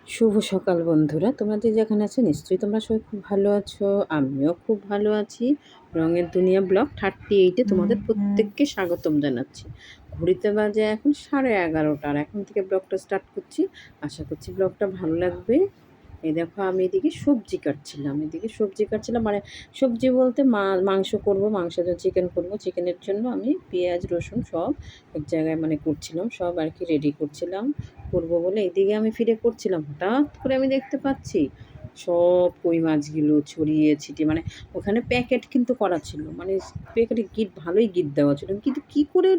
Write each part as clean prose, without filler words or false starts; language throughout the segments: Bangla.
শুভ সকাল বন্ধুরা, তোমরা যে যেখানে আছো নিশ্চয়ই তোমরা সবাই খুব ভালো আছো। আমিও খুব ভালো আছি। রঙের দুনিয়া ব্লগ 38-এ তোমাদের প্রত্যেককে স্বাগতম জানাচ্ছি। ঘড়িতে বাজে এখন 11:30, আর এখন থেকে ব্লগটা স্টার্ট করছি। আশা করছি ব্লগটা ভালো লাগবে। এই দেখো, আমি এদিকে সবজি কাটছিলাম, মানে সবজি বলতে মাংস করব, চিকেন করব। চিকেনের জন্য আমি পেঁয়াজ রসুন সব এক জায়গায় মানে করছিলাম, সব আর কি রেডি করছিলাম করব বলে। এদিকে আমি ফিরে করছিলাম, হঠাৎ করে আমি দেখতে পাচ্ছি সব কই মাছগুলো ছড়িয়ে ছিটিয়ে, মানে ওখানে প্যাকেট কিন্তু করা ছিল, মানে প্যাকেটে গিট ভালোই গিট দেওয়া ছিল, কিন্তু কী করে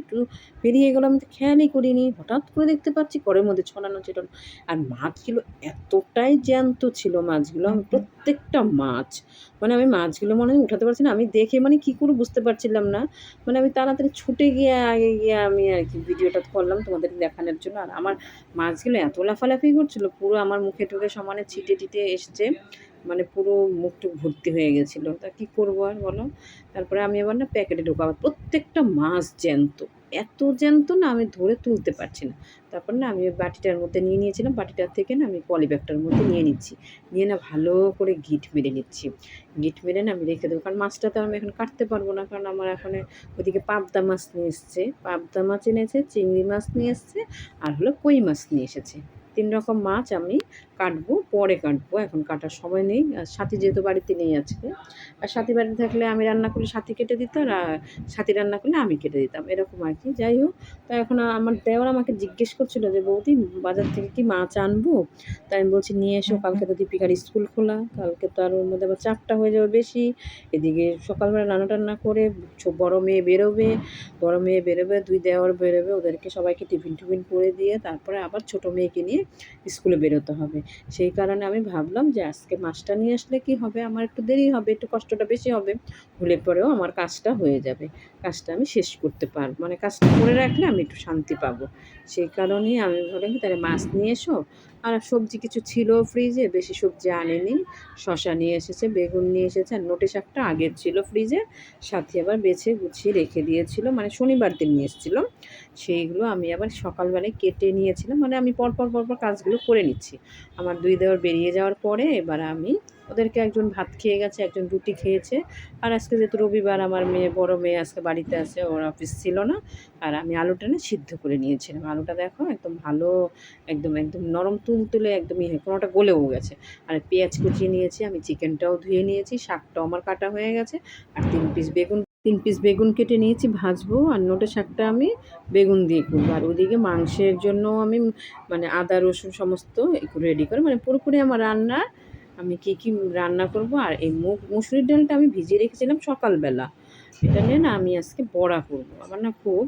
বেরিয়ে গেলো আমি তো খেয়ালই করিনি। হঠাৎ করে দেখতে পাচ্ছি ঘরের মধ্যে ছড়ানো ছিটানো। আর মাছগুলো এতটাই জ্যান্ত ছিল, মাছগুলো আমি প্রত্যেকটা মাছ, মানে আমি মাছগুলো মনে হয় উঠাতে পারছি না। আমি দেখে মানে কী করে বুঝতে পারছিলাম না, মানে আমি তাড়াতাড়ি ছুটে গিয়ে আগে গিয়ে আমি আর কি ভিডিওটা করলাম তোমাদের দেখানোর জন্য। আর আমার মাছগুলো এত লাফালাফি করছিল, পুরো আমার মুখে টুকে সমানে ছিটে টিটে এসছে, মানে পুরো মুখটুক ভর্তি হয়ে গেছিলো। তা কী করবো আর বলো। তারপরে আমি আবার না প্যাকেটে ঢোকাবো, প্রত্যেকটা মাছ জ্যান্ত, এত জ্যান্ত না আমি ধরে তুলতে পারছি না। তারপর না আমি ওই বাটিটার মধ্যে নিয়ে নিয়েছিলাম, বাটিটার থেকে না আমি পলিব্যাগটার মধ্যে নিয়ে নিচ্ছি, নিয়ে না ভালো করে গিট মেরে নিচ্ছি। গিট মেরে না আমি রেখে দেবো, কারণ মাছটা তো আমি এখন কাটতে পারবো না, কারণ আমার এখন ওদিকে পাবদা মাছ নিয়ে এসছে, পাবদা মাছ এনেছে, চিংড়ি মাছ নিয়ে এসছে, আর হলো কই মাছ নিয়ে এসেছে। 3 রকম মাছ আমি কাটবো, পরে কাটবো, এখন কাটার সময় নেই। আর সাথী যেহেতু বাড়িতে নেই আজকে, আর সাথী বাড়িতে থাকলে আমি রান্না করলে সাথী কেটে দিত, আর সাথী রান্না করলে আমি কেটে দিতাম, এরকম আর কি। যাই হোক, তো এখন আমার দেওর আমাকে জিজ্ঞেস করছিল যে বৌদি বাজার থেকে কি মাছ আনবো। তাই আমি বলছি নিয়ে এসো, কালকে তো দীপিকার স্কুল খোলা, কালকে তো আর ওর মধ্যে আবার চাপটা হয়ে যাবে বেশি। এদিকে সকালবেলা রান্না টান্না করে বড় মেয়ে বেরোবে, 2 দেওর বেরোবে, ওদেরকে সবাইকে টিফিন টিফিন করে দিয়ে তারপরে আবার ছোটো মেয়েকে নিয়ে স্কুলে বেরোতে হবে। সেই কারণে আমি ভাবলাম যে আজকে মাছটা নিয়ে আসলে কি হবে, আমার একটু দেরি হবে, একটু কষ্টটা বেশি হবে, হলে পরেও আমার কাজটা হয়ে যাবে, কাজটা আমি শেষ করতে পারবো, মানে কাজটা করে রাখলে আমি একটু শান্তি পাবো। সেই কারণেই আমি ভাবলাম কি তাহলে মাছ নিয়ে এসো। আর সবজি কিছু ছিল ফ্রিজে, বেশি সবজি আনেনি, শসা নিয়ে এসেছে, বেগুন নিয়ে এসেছে, আর নোটে শাকটা আগের ছিল ফ্রিজে, সাথে আবার বেছে গুছিয়ে রেখে দিয়েছিল, মানে শনিবার দিন নিয়ে এসেছিলো। সেইগুলো আমি আবার সকালবেলায় কেটে নিয়েছিলাম, মানে আমি পরপর কাজগুলো করে নিচ্ছি। আমার 2 দেওর বেরিয়ে যাওয়ার পরে এবার আমি ওদেরকে, একজন ভাত খেয়ে গেছে, একজন রুটি খেয়েছে। আর আজকে যেহেতু রবিবার, আমার বড় মেয়ে আজকে বাড়িতে আছে, ওর অফিস ছিল না। আর আমি আলুটা না সিদ্ধ করে নিয়েছিলাম, আলুটা দেখো একদম ভালো, একদম একদম নরম তুলতুলে, একদম কোনোটা গলেও গেছে। আর পেঁয়াজ কুচিয়ে নিয়েছি, আমি চিকেনটাও ধুয়ে নিয়েছি, শাকটাও আমার কাটা হয়ে গেছে। আর 3 পিস বেগুন কেটে নিয়েছি, ভাজবো। আর নোটে শাকটা আমি বেগুন দিয়ে করবো। আর ওদিকে মাংসের জন্য আমি মানে আদা রসুন সমস্ত একটু রেডি করে, মানে পুরোপুরি আমার রান্না, আমি কী রান্না করব। আর এই মুসুরির ডালটা আমি ভিজিয়ে রেখেছিলাম সকালবেলা, এটা নিয়ে না আমি আজকে বড়া করব। আমার না খুব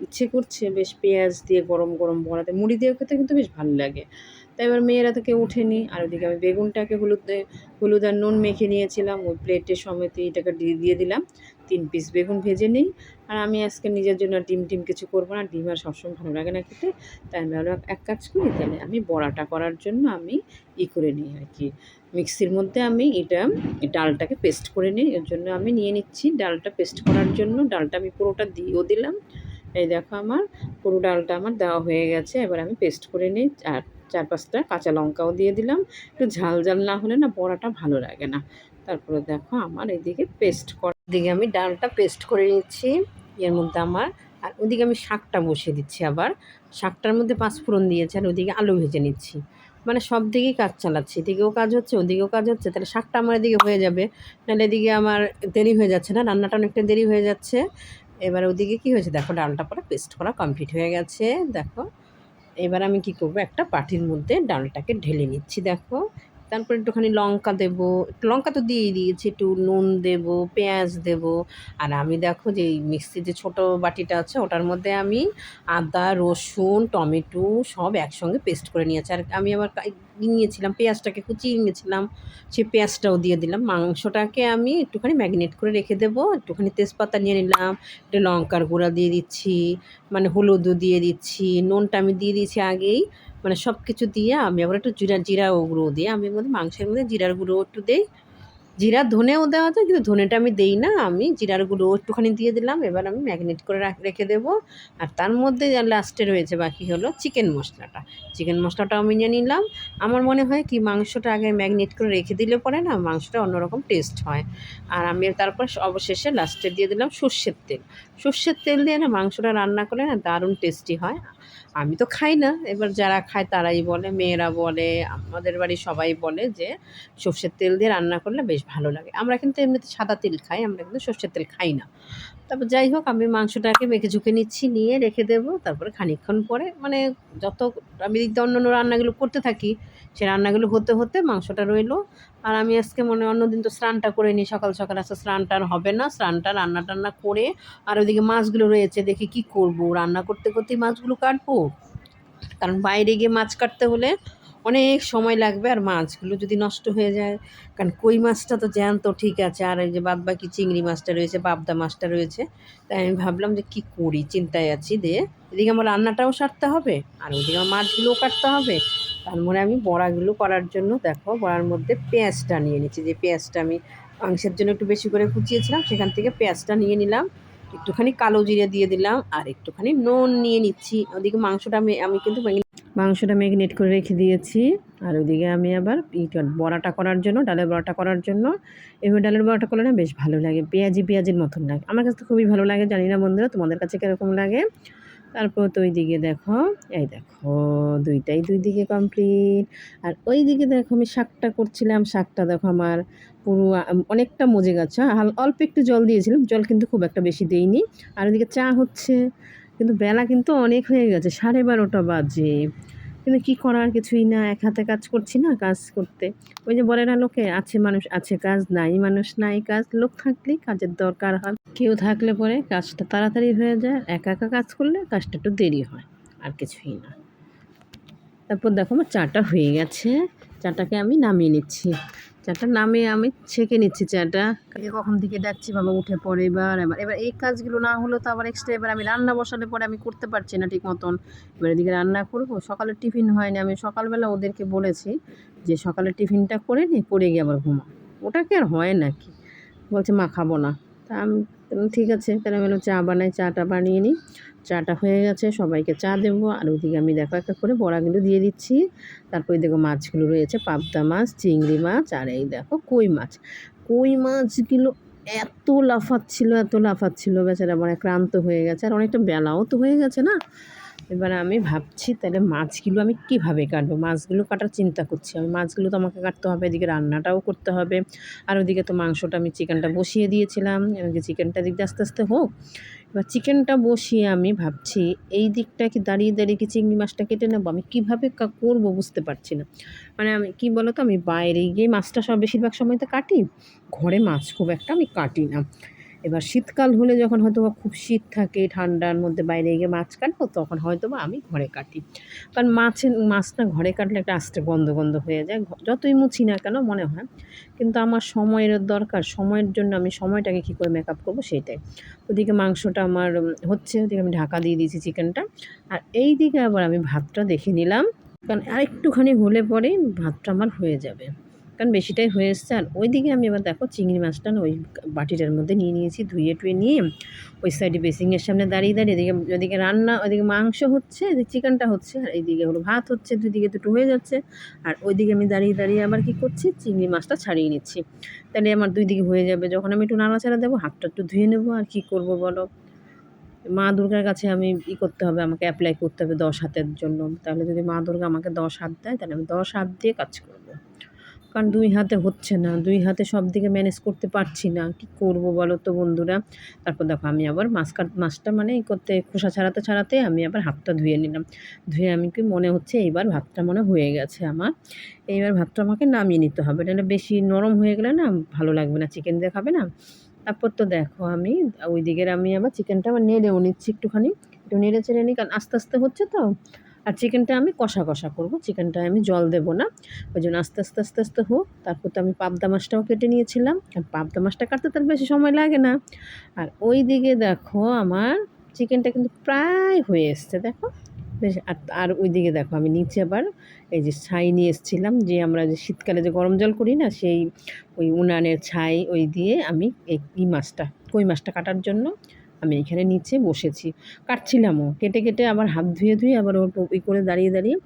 ইচ্ছে করছে বেশ পেঁয়াজ দিয়ে গরম গরম বড়াতে মুড়ি দিয়ে খেতে কিন্তু বেশ ভালো লাগে। তাই এবার মেয়েরা তো কেউ ওঠেনি, আর ওদিকে আমি বেগুনটাকে হলুদ আর নুন মেখে নিয়েছিলাম, ওই প্লেটের সমেত এটাকে দিয়ে দিলাম। 3 পিস বেগুন ভেজে নিই। আর আমি আজকে নিজের জন্য ডিম কিছু করবো না, ডিম আর সবসময় ভালো লাগে না খেতে। তাই আমি ভাবলাম এক কাজ করি, তাহলে আমি বড়াটা করার জন্য আমি করে নিই আর কি, মিক্সির মধ্যে আমি ডালটাকে পেস্ট করে নিই। এর জন্য আমি নিয়ে নিচ্ছি ডালটা পেস্ট করার জন্য। ডালটা আমি পুরোটা দিয়েও দিলাম। এই দেখো আমার পুরো ডালটা আমার দেওয়া হয়ে গেছে। এবার আমি পেস্ট করে নিই, আর 4-5টা কাঁচা লঙ্কাও দিয়ে দিলাম। একটু ঝাল না হলে না বড়াটা ভালো লাগে না। তারপরে দেখো আমার এইদিকে দিকে আমি ডালটা পেস্ট করে নিচ্ছি এর মধ্যে আমার। আর ওদিকে আমি শাকটা বসিয়ে দিচ্ছি, আবার শাকটার মধ্যে 5 ফোড়ন দিয়েছি, আর ওদিকে আলু ভেজে নিচ্ছি। মানে সব দিকেই কাজ চালাচ্ছি, এদিকেও কাজ হচ্ছে, ওদিকেও কাজ হচ্ছে, তাহলে শাকটা আমার এদিকে হয়ে যাবে। নাহলে এদিকে আমার দেরি হয়ে যাচ্ছে, না রান্নাটা অনেকটা দেরি হয়ে যাচ্ছে। এবার ওদিকে কী হয়েছে দেখো, ডালটা পরে পেস্ট করা কমপ্লিট হয়ে গেছে দেখো। এবার আমি কি করব, একটা বাটির মধ্যে ডালটাকে ঢেলে নিচ্ছি দেখো। তারপর একটুখানি লঙ্কা দেবো, লঙ্কা তো দিয়েই দিয়েছি, একটু নুন দেবো, পেঁয়াজ দেবো। আর আমি দেখো যে এই মিক্সির যে ছোটো বাটিটা আছে, ওটার মধ্যে আমি আদা রসুন টমেটো সব একসঙ্গে পেস্ট করে নিয়েছি। আর আমি আবার নিয়েছিলাম পেঁয়াজটাকে কুচিয়ে নিয়েছিলাম, সেই পেঁয়াজটাও দিয়ে দিলাম। মাংসটাকে আমি একটুখানি ম্যারিনেট করে রেখে দেবো, একটুখানি তেজপাতা নিয়ে নিলাম, একটু লঙ্কার গুঁড়া দিয়ে দিচ্ছি, মানে হলুদও দিয়ে দিচ্ছি, নুনটা আমি দিয়ে দিয়েছি আগেই। মানে সব কিছু দিয়ে আমি আবার একটু জিরা গুঁড়ো দিয়ে, আমি মাংসের মধ্যে জিরার গুঁড়ো একটু দিই, জিরা ধনেও দেওয়া যায়, কিন্তু ধনেটা আমি দেই না, আমি জিরার গুঁড়ো একটুখানি দিয়ে দিলাম। এবার আমি ম্যাগনেট করে রেখে দেবো। আর তার মধ্যে যা লাস্টে রয়েছে বাকি হলো চিকেন মশলাটা। চিকেন মশলাটাও আমি নিয়ে নিলাম। আমার মনে হয় কি মাংসটা আগে ম্যাগনেট করে রেখে দিলে পরে না মাংসটা অন্যরকম টেস্ট হয়। আর আমি তারপর অবশেষে লাস্টে দিয়ে দিলাম সর্ষের তেল। সর্ষের তেল দিয়ে না মাংসটা রান্না করলে না দারুণ টেস্টি হয়। আমি তো খাই না, এবার যারা খায় তারাই বলে, মেয়েরা বলে, আমাদের বাড়ির সবাই বলে যে সর্ষের তেল দিয়ে রান্না করলে বেশ ভালো লাগে। আমরা কিন্তু এমনিতে সাদা তেল খাই, আমরা কিন্তু সর্ষের তেল খাই না। তারপর যাই হোক আমি মাংসটাকে মেখে ঝুঁকে নিচ্ছি, নিয়ে রেখে দেবো। তারপরে খানিকক্ষণ পরে মানে যত আমি দিক দিয়ে অন্য রান্নাগুলো করতে থাকি, সে রান্নাগুলো হতে হতে মাংসটা রইলো। আর আমি আজকে অন্যদিন তো স্নানটা করে নিই সকাল সকাল, আজকে স্নানটা আর হবে না, স্নানটা রান্না টান্না করে আর ওইদিকে মাছগুলো রয়েছে দেখি কি করব, রান্না করতে করতেই মাছগুলো কাটবো। কারণ বাইরে গিয়ে মাছ কাটতে হলে অনেক সময় লাগবে, আর মাছগুলো যদি নষ্ট হয়ে যায়, কারণ কই মাছটা তো জ্যান্ত ঠিক আছে, আর এই যে বাদবাকি চিংড়ি মাছটা রয়েছে, পাবদা মাছটা রয়েছে। তাই আমি ভাবলাম যে কী করি, চিন্তায় আছি। দিয়ে এদিকে আমার রান্নাটাও সারতে হবে, আর ওইদিকে আমার মাছগুলোও কাটতে হবে। তার মানে আমি বড়াগুলো করার জন্য দেখো বড়ার মধ্যে পেঁয়াজটা নিয়ে নিচ্ছি। যে পেঁয়াজটা আমি মাংসের জন্য একটু বেশি করে কুচিয়েছিলাম, সেখান থেকে পেঁয়াজটা নিয়ে নিলাম। একটুখানি কালো জিরে দিয়ে দিলাম, আর একটুখানি নুন নিয়ে নিচ্ছি। ওদিকে মাংসটা আমি কিন্তু মাংসটা ম্যাগনেট করে রেখে দিয়েছি। আর ওদিকে আমি আবার বড়াটা করার জন্য, ডালের বড়াটা করার জন্য, এবার ডালের বড়াটা করলে না বেশ ভালো লাগে, পেঁয়াজের মতন লাগে। আমার কাছে তো খুবই ভালো লাগে, জানি না বন্ধুরা তোমাদের কাছে কীরকম লাগে। তারপর তো ওই দিকে দেখো, এই দেখো দুই দিকে কমপ্লিট। আর ওই দিকে দেখো আমি শাকটা করছিলাম, শাকটা দেখো আমার পুরো অনেকটা মজে গেছে। অল্প একটু জল দিয়েছিলাম, জল কিন্তু খুব একটা বেশি দেইনি। আর ওইদিকে চা হচ্ছে, কিন্তু বেলা কিন্তু অনেক হয়ে গেছে, 12:30 বাজে। কিন্তু কী করার কিছুই না, এক হাতে কাজ করছি না, কাজ করতে ওই যে বলে না লোকে, আছে মানুষ আছে কাজ, নাই মানুষ নাই কাজ। লোক থাকলেই কাজের দরকার হয়, কেউ থাকলে পরে কাজটা তাড়াতাড়ি হয়ে যায়, একা একা কাজ করলে কাজটা একটু দেরি হয়, আর কিছুই না। তারপর দেখো আমার চাটা হয়ে গেছে, চাটাকে আমি নামিয়ে নিচ্ছি। চাটা নামিয়ে আমি ছেঁকে নিচ্ছি চাটা। কখন থেকে ডাকছি বাবা উঠে পড়ে, এবার এই কাজগুলো না হলেও তো আবার এক্সট্রা, এবার আমি রান্না বসালে পরে আমি করতে পারছি না ঠিক মতন। এবার এদিকে রান্না করবো, সকালের টিফিন হয়নি, আমি সকালবেলা ওদেরকে বলেছি যে সকালের টিফিনটা করে নিই, পরে গিয়ে আবার ঘুমা। ওটা কি আর হয় নাকি, বলছে মা খাবো না। তা আমি ঠিক আছে, তাহলে আমি চা বানাই, চাটা বানিয়ে নিই। চাটা হয়ে গেছে, সবাইকে চা দেবো। আর ওইদিকে আমি দেখো একটা করে বড়াগুলো দিয়ে দিচ্ছি। তারপরে দেখো মাছগুলো রয়েছে, পাবদা মাছ, চিংড়ি মাছ, আর এই দেখো কই মাছ। কই মাছগুলো এত লাফাচ্ছিল, বেচারা আমার ক্লান্ত হয়ে গেছে, আর অনেকটা বেলাও তো হয়ে গেছে না। এবার আমি ভাবছি তাহলে মাছগুলো আমি কীভাবে কাটবো, মাছগুলো কাটার চিন্তা করছি আমি। মাছগুলো তো আমাকে কাটতে হবে, এদিকে রান্নাটাও করতে হবে। আর ওদিকে তো মাংসটা আমি চিকেনটা বসিয়ে দিয়েছিলাম, এদিকে চিকেনটা দিকটা আস্তে আস্তে হোক। এবার চিকেনটা বসিয়ে আমি ভাবছি এই দিকটা কি দাঁড়িয়ে দাঁড়িয়ে কি চিংড়ি মাছটা কেটে নেবো, আমি কীভাবে করবো বুঝতে পারছি না। মানে আমি কী বলো তো, আমি বাইরে গিয়ে মাছটা বেশিরভাগ সময় তো কাটি, ঘরে মাছ খুব একটা আমি কাটি না। এবার শীতকাল হলে যখন হয়তো বা খুব শীত থাকে, ঠান্ডার মধ্যে বাইরে গিয়ে মাছ কাটবো, তখন হয়তো বা আমি ঘরে কাটি। কারণ মাছটা ঘরে কাটলে একটা আস্তে গন্ধ হয়ে যায়, যতই মুছি না কেন মনে হয়। কিন্তু আমার সময়ের দরকার, সময়ের জন্য আমি সময়টাকে কী করে মেকআপ করবো সেইটাই। ওদিকে মাংসটা আমার হচ্ছে, ওদিকে আমি ঢাকা দিয়ে দিয়েছি চিকেনটা। আর এই দিকে আবার আমি ভাতটা দেখে নিলাম, কারণ আরেকটুখানি হলে পরেই ভাতটা আমার হয়ে যাবে, কারণ বেশিটাই হয়ে এসছে। আর ওইদিকে আমি এবার দেখো চিংড়ি মাছটা ওই বাটিটার মধ্যে নিয়ে নিয়েছি, ধুয়ে টুয়ে নিয়ে ওই সাইডে বেসিংয়ের সামনে দাঁড়িয়ে ওদিকে রান্না, ওইদিকে মাংস হচ্ছে, এদিকে চিকেনটা হচ্ছে, আর এইদিকে হলো ভাত হচ্ছে, দুদিকে দুটো হয়ে যাচ্ছে। আর ওইদিকে আমি দাঁড়িয়ে আবার কী করছি, চিংড়ি মাছটা ছাড়িয়ে নিচ্ছি। তাহলে আমার দুই দিকে হয়ে যাবে, যখন আমি একটু নাড়াচাড়া দেবো হাতটা একটু ধুয়ে নেবো। আর কী করবো বলো, মা দুর্গার কাছে আমি করতে হবে, আমাকে অ্যাপ্লাই করতে হবে 10 হাতের জন্য। তাহলে যদি মা দুর্গা আমাকে 10 হাত দেয়, তাহলে আমি 10 হাত দিয়ে কাজ করবো। কারণ 2 হাতে হচ্ছে না, 2 হাতে সব দিকে ম্যানেজ করতে পারছি না, কী করবো বলো তো বন্ধুরা। তারপর দেখো আমি আবার মাছটা মানে খোসা ছাড়াতে আমি আবার হাতটা ধুয়ে নিলাম। ধুয়ে আমি কি মনে হচ্ছে এইবার ভাতটা মনে হয়ে গেছে আমার। এইবার ভাতটা আমাকে নামিয়ে নিতে হবে, নাহলে বেশি নরম হয়ে গেলে না ভালো লাগবে না, চিকেন দিয়ে খাবে না। তারপর তো দেখো আমি ওই দিকের আমি আবার চিকেনটা আবার নেড়েও নিচ্ছি, একটু নেড়ে চেড়ে নিই, কারণ আস্তে আস্তে হচ্ছে তো। আর চিকেনটা আমি কষা করবো, চিকেনটায় আমি জল দেবো না, ওই জন্য আস্তে হোক। তারপর তো আমি পাবদা মাছটাও কেটে নিয়েছিলাম, আর পাবদা মাছটা কাটতে তার বেশি সময় লাগে না। আর ওই দিকে দেখো আমার চিকেনটা কিন্তু প্রায় হয়ে এসছে, দেখো বেশ। আর ওইদিকে দেখো আমি নিচে আবার এই যে ছাই নিয়ে এসেছিলাম, যে আমরা যে শীতকালে যে গরম জল করি না, সেই ওই উনানের ছাই ওই দিয়ে আমি এই মাছটা, কই মাছটা কাটার জন্য আমি এখানে নিচে বসেছি, কাটছিলামও। কেটে কেটে আবার হাত ধুয়ে ধুয়ে আবার ওই করে দাঁড়িয়ে দাঁড়িয়ে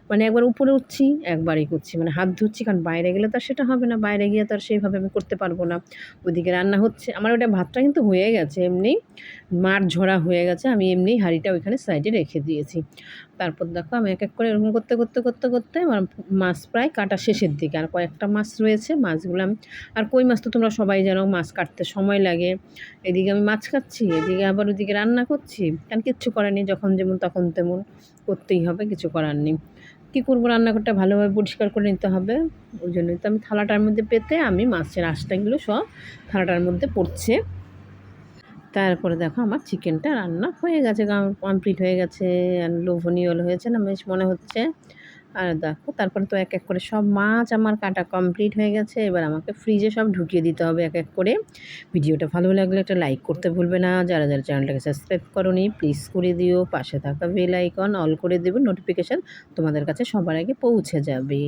মানে একবার উপরে উঠছি, একবারই করছি, মানে হাত ধুচ্ছি, কারণ বাইরে গেলে তো আর সেটা হবে না, বাইরে গিয়ে তো আর সেইভাবে আমি করতে পারবো না। ওইদিকে রান্না হচ্ছে আমার, ওটা ভাতটা কিন্তু হয়ে গেছে এমনি, মার ঝোড়া হয়ে গেছে, আমি এমনি হাঁড়িটা ওইখানে সাইডে রেখে দিয়েছি। তারপর দেখো আমি এক এক করে এরকম করতে করতে করতে করতে আমার মাছ প্রায় কাটা শেষের দিকে, আর কয়েকটা মাছ রয়েছে, মাছগুলো আমি, আর কই মাছ তো তোমরা সবাই জানো মাছ কাটতে সময় লাগে। এদিকে আমি মাছ কাটছি, এদিকে আবার ওইদিকে রান্না করছি, কারণ কিচ্ছু করার নেই, যখন যেমন তখন তেমন করতেই হবে, কিছু করার নেই। কী করবো, রান্নাঘরটা ভালোভাবে পরিষ্কার করে নিতে হবে, ওই জন্যই তো আমি থালাটার মধ্যে পেতে আমি মাছের আঁশটাগুলো সব থালাটার মধ্যে পড়ছে। তারপরে দেখো আমার চিকেনটা রান্না হয়ে গেছে, কমপ্লিট হয়ে গেছে, আর লোভনীয় হয়েছে না বেশ মনে হচ্ছে। আর দেখো তারপরে তো এক এক করে সব মাছ আমার কাটা কমপ্লিট হয়ে গেছে, এবার আমাকে ফ্রিজে সব ঢুকিয়ে দিতে হবে এক এক করে। ভিডিওটা ভালো লাগলে একটা লাইক করতে ভুলবে না, যারা যারা চ্যানেলটাকে সাবস্ক্রাইব করোনি প্লিজ করে দিও, পাশে থাকা বেল আইকন অল করে দেবে, নোটিফিকেশান তোমাদের কাছে সবার আগে পৌঁছে যাবে।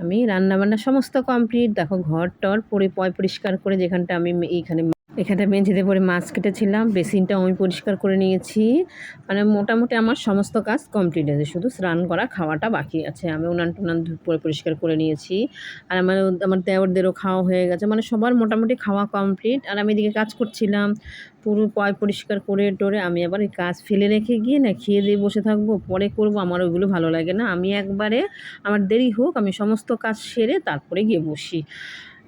আমি রান্নাবান্না সমস্ত কমপ্লিট, দেখো ঘর টর পরিষ্কার করে, যেখানটা আমি এখানটা মেঝেতে পরে মাছ কেটেছিলাম, বেসিনটাও আমি পরিষ্কার করে নিয়েছি, মানে মোটামুটি আমার সমস্ত কাজ কমপ্লিট আছে, শুধু স্নান করা খাওয়াটা বাকি আছে। আমি উনান টুনান পরিষ্কার করে নিয়েছি, আর আমার দেওরদেরও খাওয়া হয়ে গেছে, মানে সবার মোটামুটি খাওয়া কমপ্লিট। আর আমি এদিকে কাজ করছিলাম, পুরো পরিষ্কার করে টোরে আমি আবার এই কাজ ফেলে রেখে গিয়ে না খেয়ে দিয়ে বসে থাকবো, পরে করবো, আমার ওইগুলো ভালো লাগে না। আমি একবারে আমার দেরি হোক, আমি সমস্ত কাজ সেরে তারপরে গিয়ে বসি।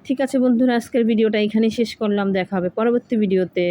ঠিক আছে বন্ধুরা, আজকের ভিডিওটা এখানেই শেষ করলাম, দেখা হবে পরবর্তী ভিডিওতে।